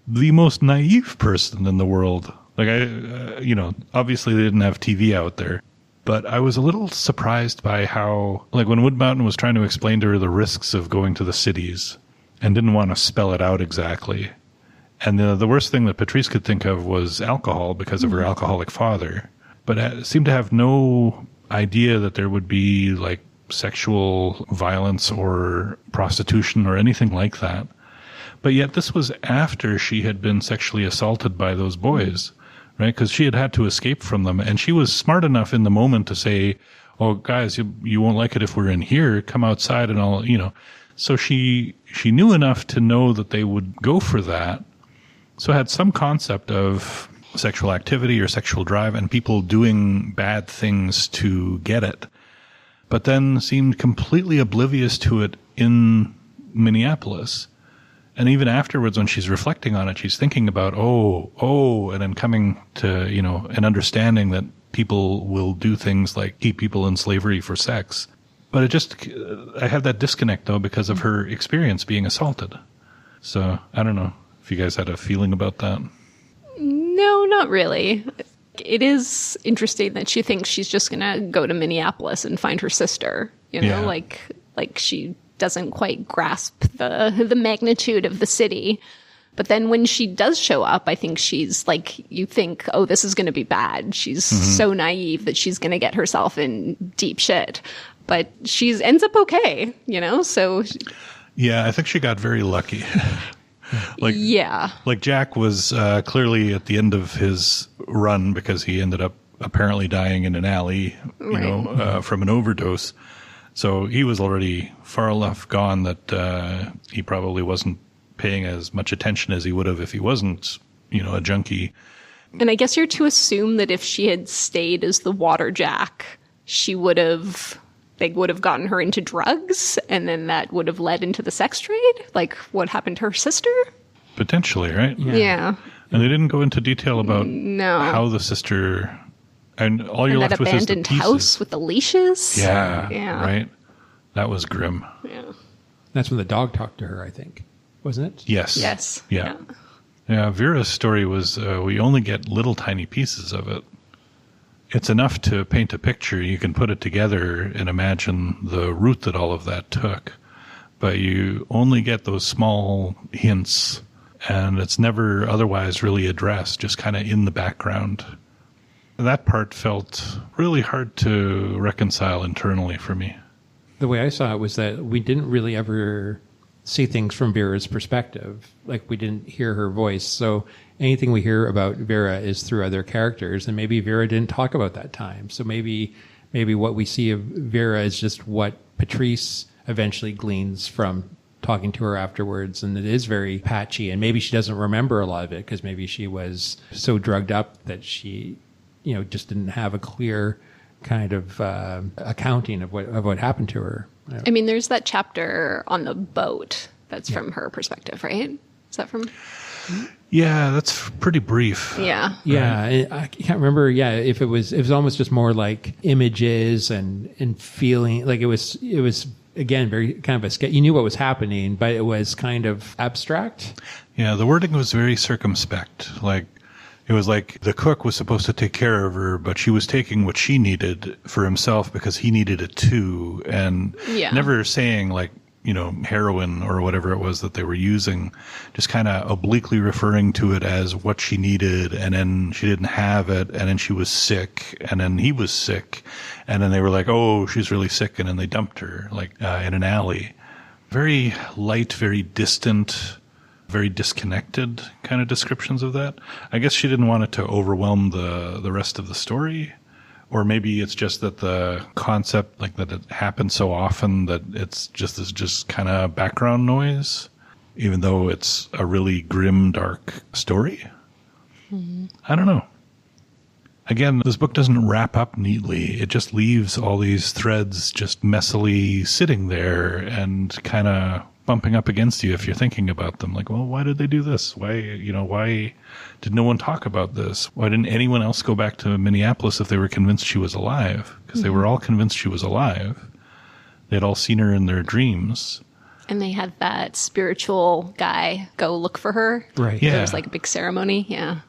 the most naive person in the world. Obviously they didn't have TV out there. But I was a little surprised by how, when Wood Mountain was trying to explain to her the risks of going to the cities and didn't want to spell it out exactly. And the worst thing that Patrice could think of was alcohol because of her alcoholic father. But seemed to have no idea that there would be sexual violence or prostitution or anything like that. But yet this was after she had been sexually assaulted by those boys, right? Because she had to escape from them. And she was smart enough in the moment to say, oh, guys, you won't like it if we're in here. Come outside and all, So she knew enough to know that they would go for that. So had some concept of sexual activity or sexual drive and people doing bad things to get it, but then seemed completely oblivious to it in Minneapolis. And even afterwards, when she's reflecting on it, she's thinking about, and then coming to, an understanding that people will do things like keep people in slavery for sex. But I had that disconnect though because of her experience being assaulted. So I don't know if you guys had a feeling about that. No, not really. It is interesting that she thinks she's just going to go to Minneapolis and find her sister, like she doesn't quite grasp the magnitude of the city. But then when she does show up, I think she's you think, oh, this is going to be bad. She's so naive that she's going to get herself in deep shit. But she ends up okay, so. Yeah, I think she got very lucky. Jack was clearly at the end of his run because he ended up apparently dying in an alley, from an overdose. So he was already far enough gone that he probably wasn't paying as much attention as he would have if he wasn't, a junkie. And I guess you're to assume that if she had stayed as the water jack, they would have gotten her into drugs, and then that would have led into the sex trade, like what happened to her sister? Potentially, right? Yeah. And they didn't go into detail about how the sister... And all you're left with is the abandoned pieces. house with the leaches. Yeah, right? That was grim. Yeah. That's when the dog talked to her, I think. Wasn't it? Yes. Yeah. Vera's story was, we only get little tiny pieces of it. It's enough to paint a picture. You can put it together and imagine the route that all of that took. But you only get those small hints, and it's never otherwise really addressed, just kind of in the background. That part felt really hard to reconcile internally for me. The way I saw it was that we didn't really ever see things from Vera's perspective. Like, we didn't hear her voice. So anything we hear about Vera is through other characters, and maybe Vera didn't talk about that time. So maybe what we see of Vera is just what Patrice eventually gleans from talking to her afterwards, and it is very patchy, and maybe she doesn't remember a lot of it because maybe she was so drugged up that she just didn't have a clear kind of accounting of what happened to her. I mean, there's that chapter on the boat that's from her perspective, right? Is that from? Yeah, that's pretty brief. Yeah. Yeah, I can't remember. Yeah, if it was almost just more like images and feeling. Like it was again very kind of a sketch. You knew what was happening, but it was kind of abstract. Yeah, the wording was very circumspect. Like, it was like the cook was supposed to take care of her, but she was taking what she needed for himself because he needed it too. And never saying like, heroin or whatever it was that they were using, just kind of obliquely referring to it as what she needed. And then she didn't have it. And then she was sick. And then he was sick. And then they were like, oh, she's really sick. And then they dumped her like in an alley. Very light, very distant, very disconnected kind of descriptions of that. I guess she didn't want it to overwhelm the rest of the story. Or maybe it's just that the concept, like that it happens so often that it's just kind of background noise, even though it's a really grim, dark story. Mm-hmm. I don't know. Again, this book doesn't wrap up neatly. It just leaves all these threads just messily sitting there and kind of bumping up against you if you're thinking about them. Like, well, why did they do this? Why did no one talk about this? Why didn't anyone else go back to Minneapolis if they were convinced she was alive? Because they were all convinced she was alive. They'd all seen her in their dreams. And they had that spiritual guy go look for her. Right. Yeah. There was like a big ceremony. Yeah.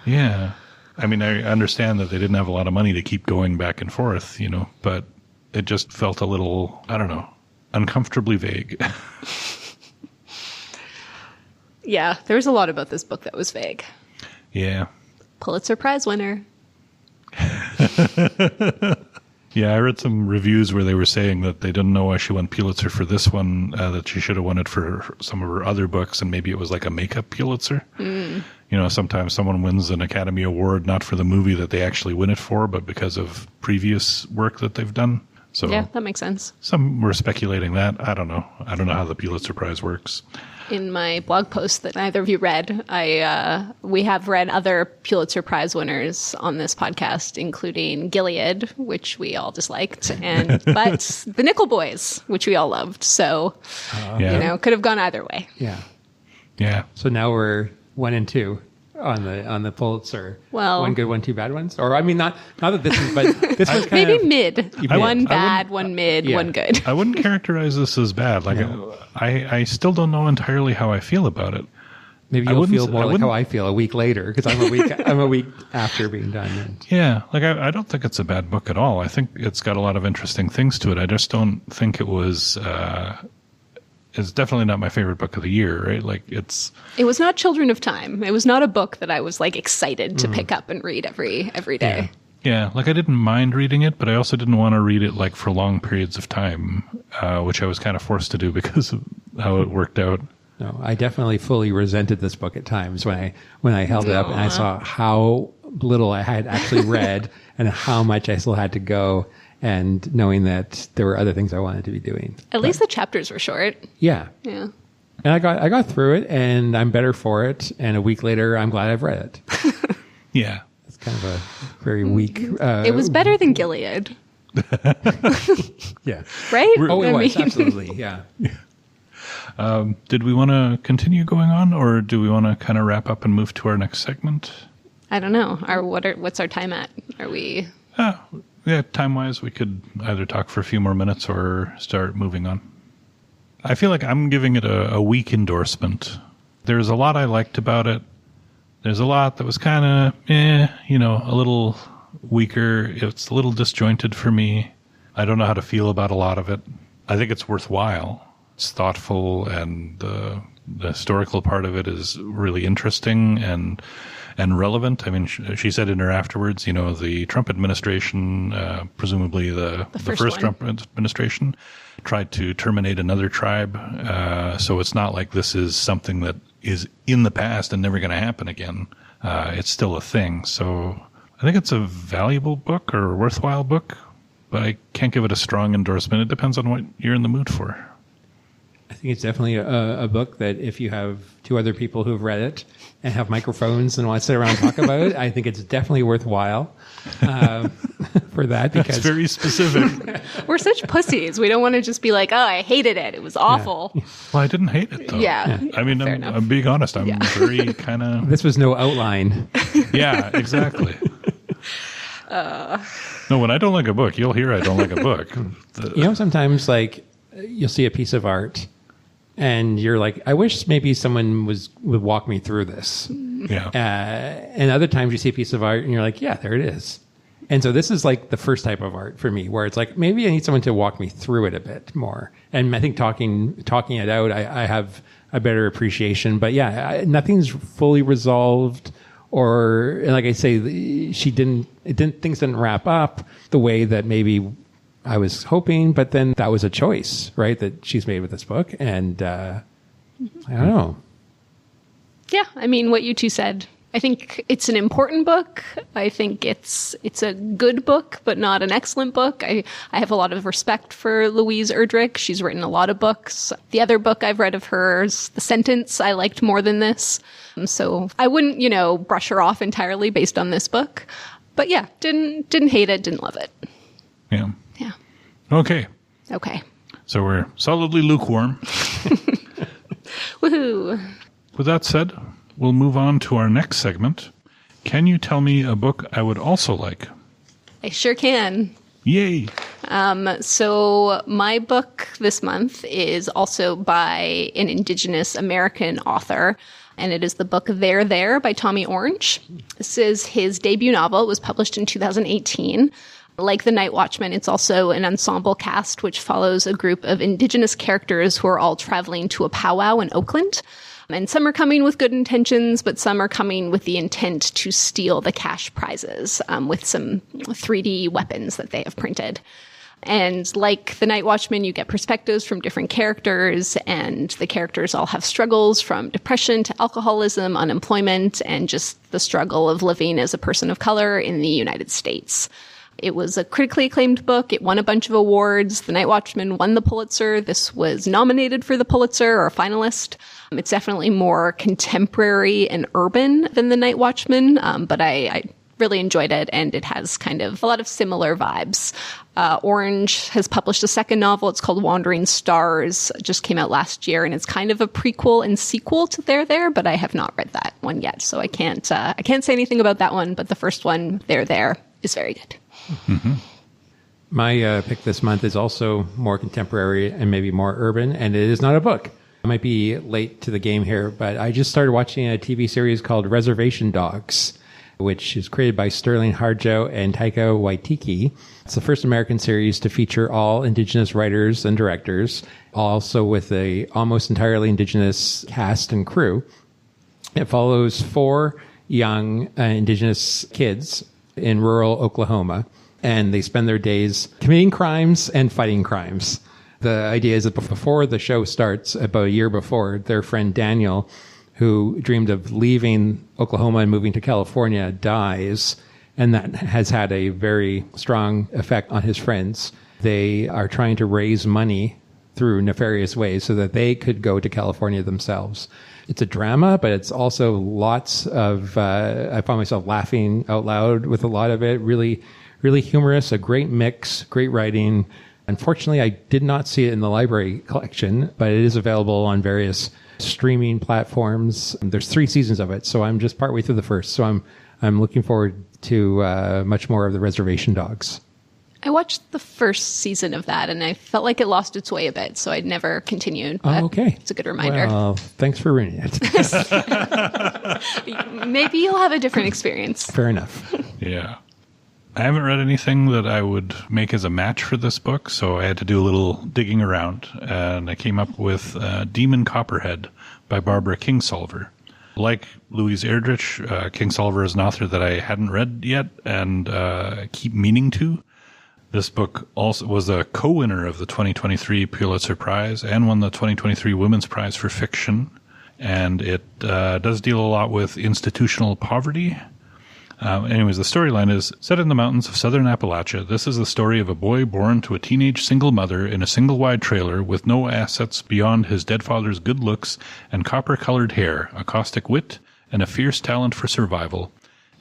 Yeah. I mean, I understand that they didn't have a lot of money to keep going back and forth, but it just felt a little, I don't know, uncomfortably vague. Yeah, there was a lot about this book that was vague. Yeah. Pulitzer Prize winner. Yeah, I read some reviews where they were saying that they didn't know why she won Pulitzer for this one, that she should have won it for some of her other books, and maybe it was like a makeup Pulitzer. Mm. Sometimes someone wins an Academy Award not for the movie that they actually win it for, but because of previous work that they've done. So yeah, that makes sense. Some were speculating that. I don't know. I don't know how the Pulitzer Prize works. In my blog post that neither of you read, we have read other Pulitzer Prize winners on this podcast, including Gilead, which we all disliked, but the Nickel Boys, which we all loved. So, could have gone either way. Yeah. Yeah. So now we're 1 and 2 on the Pulitzer. Well, one good, 1, 2 bad ones. Or I mean, not that this is, but this was kind maybe of mid. One bad, one mid, one good. I wouldn't characterize this as bad. Like I still don't know entirely how I feel about it. Maybe you'll feel more like how I feel a week later because I'm a week after being done. Yeah, like I don't think it's a bad book at all. I think it's got a lot of interesting things to it. I just don't think it was. It's definitely not my favorite book of the year, right? Like it was not Children of Time. It was not a book that I was like excited to pick up and read every day. Yeah, like I didn't mind reading it, but I also didn't want to read it like for long periods of time, which I was kind of forced to do because of how it worked out. No, I definitely fully resented this book at times when I held it up and I saw how little I had actually read and how much I still had to go, and knowing that there were other things I wanted to be doing. At least the chapters were short. Yeah. Yeah. And I got through it, and I'm better for it. And a week later, I'm glad I've read it. Yeah. It's kind of a very weak. It was better than Gilead. Yeah. Right? Oh, it was. Absolutely. Yeah. Did we want to continue going on, or do we want to kind of wrap up and move to our next segment? I don't know. What's our time at? Are we... Yeah, time-wise, we could either talk for a few more minutes or start moving on. I feel like I'm giving it a weak endorsement. There's a lot I liked about it. There's a lot that was kind of, a little weaker. It's a little disjointed for me. I don't know how to feel about a lot of it. I think it's worthwhile. It's thoughtful, and the historical part of it is really interesting and relevant. I mean, she said in her afterwards, the Trump administration, presumably the first Trump administration, tried to terminate another tribe. So it's not like this is something that is in the past and never going to happen again. It's still a thing. So I think it's a valuable book or a worthwhile book, but I can't give it a strong endorsement. It depends on what you're in the mood for. I think it's definitely a book that if you have two other people who've read it and have microphones and want to sit around and talk about it, I think it's definitely worthwhile for that. Because that's very specific. We're such pussies. We don't want to just be like, oh, I hated it. It was awful. Yeah. Well, I didn't hate it, though. Yeah. I mean, I'm being honest. I'm very kind of... This was no outline. Yeah, exactly. No, when I don't like a book, you'll hear I don't like a book. Sometimes you'll see a piece of art and you're like, I wish maybe someone would walk me through this. Yeah. And other times you see a piece of art and you're like, yeah, there it is. And so this is like the first type of art for me, where it's like, maybe I need someone to walk me through it a bit more. And I think talking it out, I have a better appreciation. But yeah, nothing's fully resolved. Or, like I say, things didn't wrap up the way that maybe I was hoping, but then that was a choice, right, that she's made with this book. And I don't know. Yeah, I mean, what you two said. I think it's an important book. I think it's a good book, but not an excellent book. I have a lot of respect for Louise Erdrich. She's written a lot of books. The other book I've read of hers, The Sentence, I liked more than this. So I wouldn't, brush her off entirely based on this book. But yeah, didn't hate it, didn't love it. Yeah. Yeah. Okay. So we're solidly lukewarm. Woohoo. With that said, we'll move on to our next segment. Can you tell me a book I would also like? I sure can. Yay. So my book this month is also by an Indigenous American author, and it is the book There by Tommy Orange. This is his debut novel. It was published in 2018. Like The Night Watchman, it's also an ensemble cast which follows a group of Indigenous characters who are all traveling to a powwow in Oakland. And some are coming with good intentions, but some are coming with the intent to steal the cash prizes with some 3D weapons that they have printed. And like The Night Watchman, you get perspectives from different characters, and the characters all have struggles from depression to alcoholism, unemployment, and just the struggle of living as a person of color in the United States. It was a critically acclaimed book. It won a bunch of awards. The Night Watchman won the Pulitzer. This was nominated for the Pulitzer, or a finalist. It's definitely more contemporary and urban than The Night Watchman, but I really enjoyed it, and it has kind of a lot of similar vibes. Orange has published a second novel. It's called Wandering Stars. It just came out last year, and it's kind of a prequel and sequel to There, but I have not read that one yet, so I can't say anything about that one. But the first one, There, is very good. Mm-hmm. My pick this month is also more contemporary and maybe more urban, and it is not a book. I might be late to the game here, but I just started watching a TV series called Reservation Dogs, which is created by Sterling Harjo and Taika Waititi. It's the first American series to feature all Indigenous writers and directors, also with a almost entirely Indigenous cast and crew. It follows 4 young Indigenous kids in rural Oklahoma, and they spend their days committing crimes and fighting crimes. The idea is that before the show starts, about a year before, their friend Daniel who dreamed of leaving Oklahoma and moving to California, dies. And that has had a very strong effect on his friends. They are trying to raise money through nefarious ways so that they could go to California themselves. It's a drama, but it's also lots of, I found myself laughing out loud with a lot of it. Really, really humorous, a great mix, great writing. Unfortunately, I did not see it in the library collection, but it is available on various streaming platforms. There's 3 seasons of it, so I'm just partway through the first. So I'm looking forward to much more of the Reservation Dogs. I watched the first season of that, and I felt like it lost its way a bit, so I'd never continued. But okay. It's a good reminder. Well, thanks for ruining it. Maybe you'll have a different experience. Fair enough. Yeah. I haven't read anything that I would make as a match for this book, so I had to do a little digging around, and I came up with Demon Copperhead by Barbara Kingsolver. Like Louise Erdrich, Kingsolver is an author that I hadn't read yet and keep meaning to. This book also was a co-winner of the 2023 Pulitzer Prize and won the 2023 Women's Prize for Fiction. And it does deal a lot with institutional poverty. Anyways, the storyline is set in the mountains of southern Appalachia. This is the story of a boy born to a teenage single mother in a single-wide trailer with no assets beyond his dead father's good looks and copper-colored hair, a caustic wit, and a fierce talent for survival.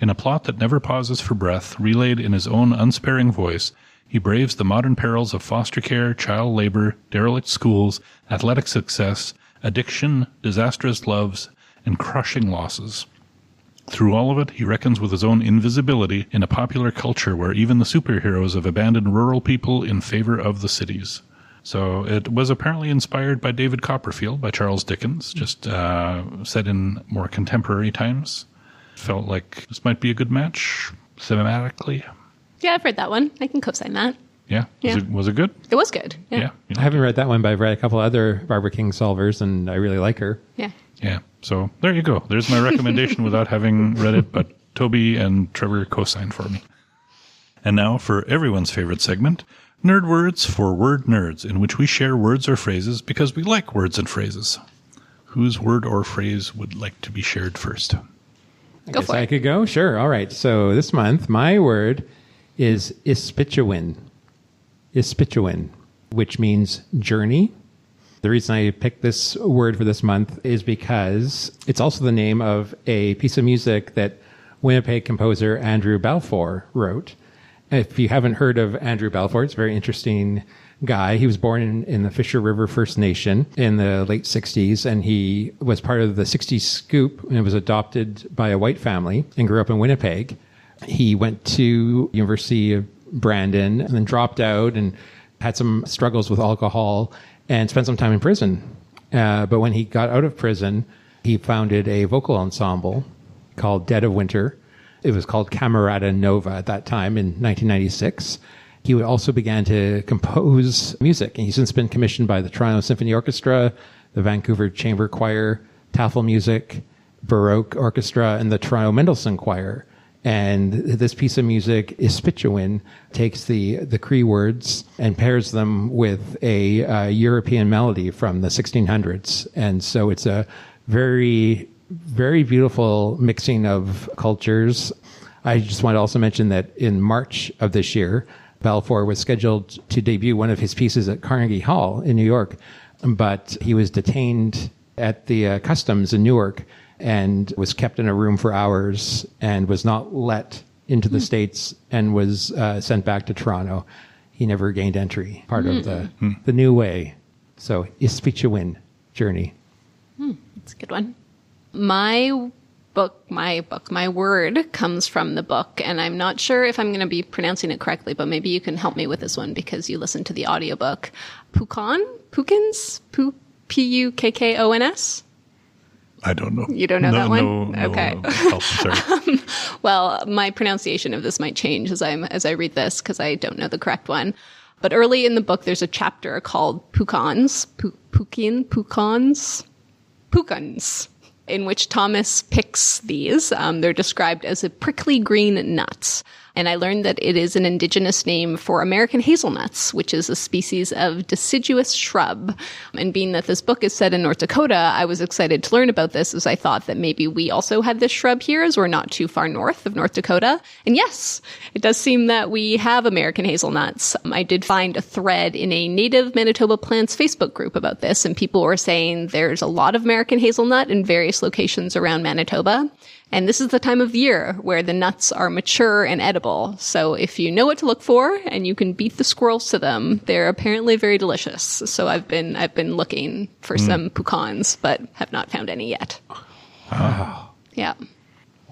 In a plot that never pauses for breath, relayed in his own unsparing voice, he braves the modern perils of foster care, child labor, derelict schools, athletic success, addiction, disastrous loves, and crushing losses. Through all of it, he reckons with his own invisibility in a popular culture where even the superheroes have abandoned rural people in favor of the cities. So it was apparently inspired by David Copperfield by Charles Dickens, just set in more contemporary times. Felt like this might be a good match thematically. Yeah, I've read that one. I can co-sign that. Yeah? Was it good? It was good. Yeah. I haven't read that one, but I've read a couple other Barbara Kingsolvers, and I really like her. Yeah. Yeah. So there you go. There's my recommendation without having read it, but Toby and Trevor co-signed for me. And now for everyone's favorite segment, Nerd Words for Word Nerds, in which we share words or phrases because we like words and phrases. Whose word or phrase would like to be shared first? I guess I could go? Sure. All right. So this month, my word is Ispituin. Ispituin, which means journey. The reason I picked this word for this month is because it's also the name of a piece of music that Winnipeg composer Andrew Balfour wrote. If you haven't heard of Andrew Balfour, it's a very interesting guy. He was born in the Fisher River First Nation in the late 60s, and he was part of the 60s scoop and was adopted by a white family and grew up in Winnipeg. He went to University of Brandon and then dropped out and had some struggles with alcohol and spent some time in prison. But when he got out of prison, he founded a vocal ensemble called Dead of Winter. It was called Camerata Nova at that time in 1996. He also began to compose music, and he's since been commissioned by the Toronto Symphony Orchestra, the Vancouver Chamber Choir, Tafel Music, Baroque Orchestra, and the Toronto Mendelssohn Choir. And this piece of music, Ispituin, takes the Cree words and pairs them with a European melody from the 1600s. And so it's a very, very beautiful mixing of cultures. I just want to also mention that in March of this year, Balfour was scheduled to debut one of his pieces at Carnegie Hall in New York, but he was detained at the customs in Newark and was kept in a room for hours and was not let into the States and was sent back to Toronto. He never gained entry, part of the new way. So, Ispituin journey. That's a good one. My word comes from the book, and I'm not sure if I'm going to be pronouncing it correctly, but maybe you can help me with this one because you listened to the audiobook. Pukkons? Pukkons? I don't know. You don't know that one? No, okay. Help, sorry. Well, my pronunciation of this might change as I read this because I don't know the correct one. But early in the book, there's a chapter called Pukkons, in which Thomas picks these. They're described as a prickly green nuts. And I learned that it is an indigenous name for American hazelnuts, which is a species of deciduous shrub. And being that this book is set in North Dakota, I was excited to learn about this as I thought that maybe we also had this shrub here as we're not too far north of North Dakota. And yes, it does seem that we have American hazelnuts. I did find a thread in a Native Manitoba Plants Facebook group about this, and people were saying there's a lot of American hazelnut in various locations around Manitoba. And this is the time of the year where the nuts are mature and edible. So if you know what to look for and you can beat the squirrels to them, they're apparently very delicious. So I've been looking for some pecans, but have not found any yet. Oh. Yeah.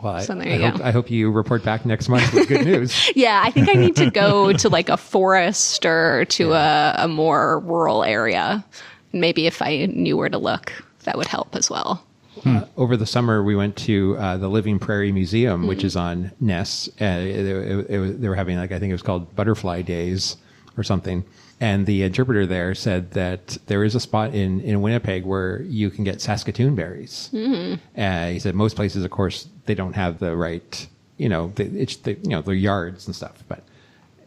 Well, So there you go. I hope you report back next month with good news. Yeah, I think I need to go to like a forest or to a more rural area. Maybe if I knew where to look, that would help as well. Over the summer, we went to the Living Prairie Museum, which is on Ness. They were having, I think it was called Butterfly Days or something. And the interpreter there said that there is a spot in Winnipeg where you can get Saskatoon berries. He said most places, of course, they don't have the right, their yards and stuff.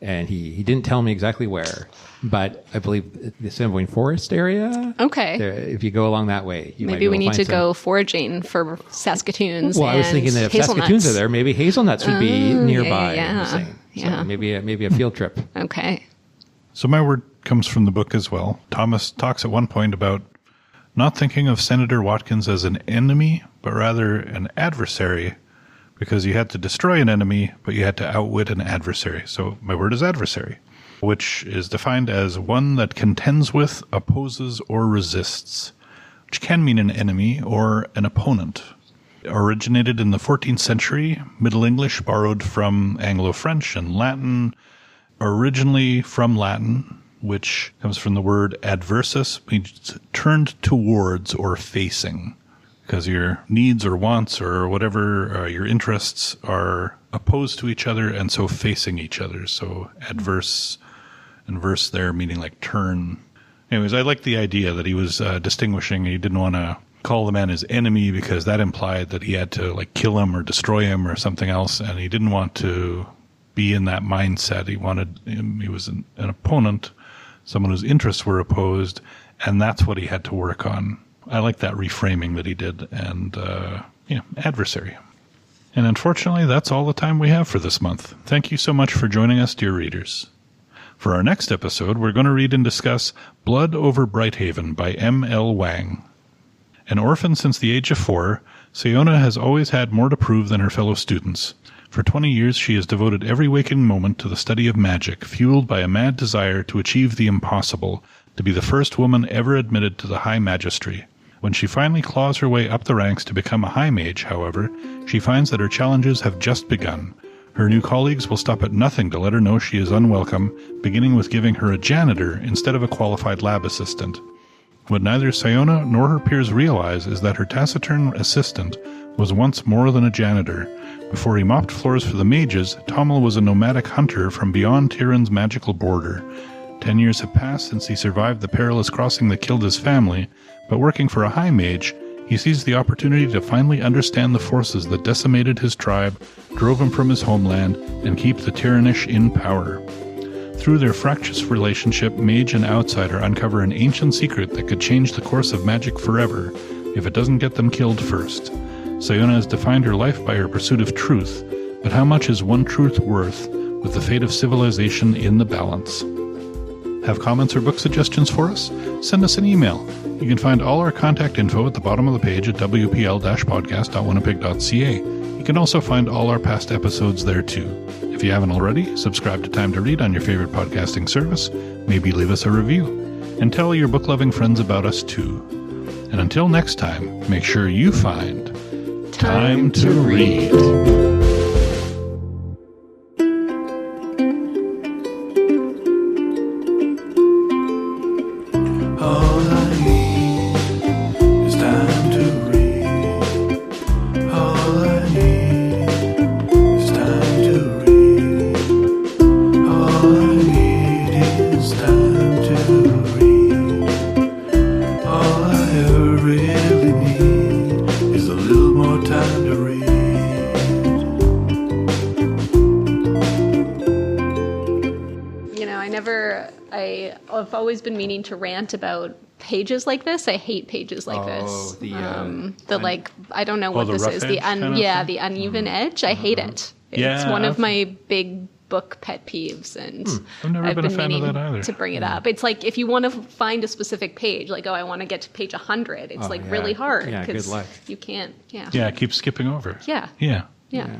And he didn't tell me exactly where, but I believe the Assembling Forest area. Okay. If you go along that way, you Maybe we need to some. go foraging for Saskatoons. Well, I was thinking that if Saskatoons are there, maybe hazelnuts would be nearby. Yeah. So maybe a field trip. Okay. So my word comes from the book as well. Thomas talks at one point about not thinking of Senator Watkins as an enemy, but rather an adversary, because you had to destroy an enemy, but you had to outwit an adversary. So my word is adversary, which is defined as one that contends with, opposes, or resists, which can mean an enemy or an opponent. Originated in the 14th century, Middle English borrowed from Anglo-French and Latin, originally from Latin, which comes from the word adversus, means turned towards or facing. Because your needs or wants or whatever, your interests are opposed to each other and so facing each other. So adverse and verse there meaning like turn. Anyways, I like the idea that he was distinguishing. He didn't want to call the man his enemy because that implied that he had to like kill him or destroy him or something else. And he didn't want to be in that mindset. He was an opponent, someone whose interests were opposed, and that's what he had to work on. I like that reframing that he did, and adversary. And unfortunately, that's all the time we have for this month. Thank you so much for joining us, dear readers. For our next episode, we're going to read and discuss Blood over Brighthaven by M.L. Wang. An orphan since the age of 4, Sayona has always had more to prove than her fellow students. For 20 years, she has devoted every waking moment to the study of magic, fueled by a mad desire to achieve the impossible, to be the first woman ever admitted to the high magistry. When she finally claws her way up the ranks to become a high mage, however, she finds that her challenges have just begun. Her new colleagues will stop at nothing to let her know she is unwelcome, beginning with giving her a janitor instead of a qualified lab assistant. What neither Sayona nor her peers realize is that her taciturn assistant was once more than a janitor. Before he mopped floors for the mages, Tommel was a nomadic hunter from beyond Tyrion's magical border. 10 years have passed since he survived the perilous crossing that killed his family, but working for a high mage, he sees the opportunity to finally understand the forces that decimated his tribe, drove him from his homeland, and keep the Tyranish in power. Through their fractious relationship, mage and outsider uncover an ancient secret that could change the course of magic forever, if it doesn't get them killed first. Sayona has defined her life by her pursuit of truth, but how much is one truth worth with the fate of civilization in the balance? Have comments or book suggestions for us? Send us an email. You can find all our contact info at the bottom of the page at wpl-podcast.winnipeg.ca. You can also find all our past episodes there too. If you haven't already, subscribe to Time to Read on your favorite podcasting service. Maybe leave us a review. And tell your book-loving friends about us too. And until next time, make sure you find time to read. Really need is a little more time to read. I've always been meaning to rant about pages like this. I hate pages like this. I don't know what the this rough is. edge kind of thing? The uneven edge. I hate it. Yeah, It's one of my big book pet peeves, and I've never been a fan of meaning that either. to bring it up. It's like if you want to find a specific page, like, oh, I want to get to page 100. It's really hard Yeah, good luck. you can't. Yeah, keep skipping over. Yeah. Yeah. Yeah.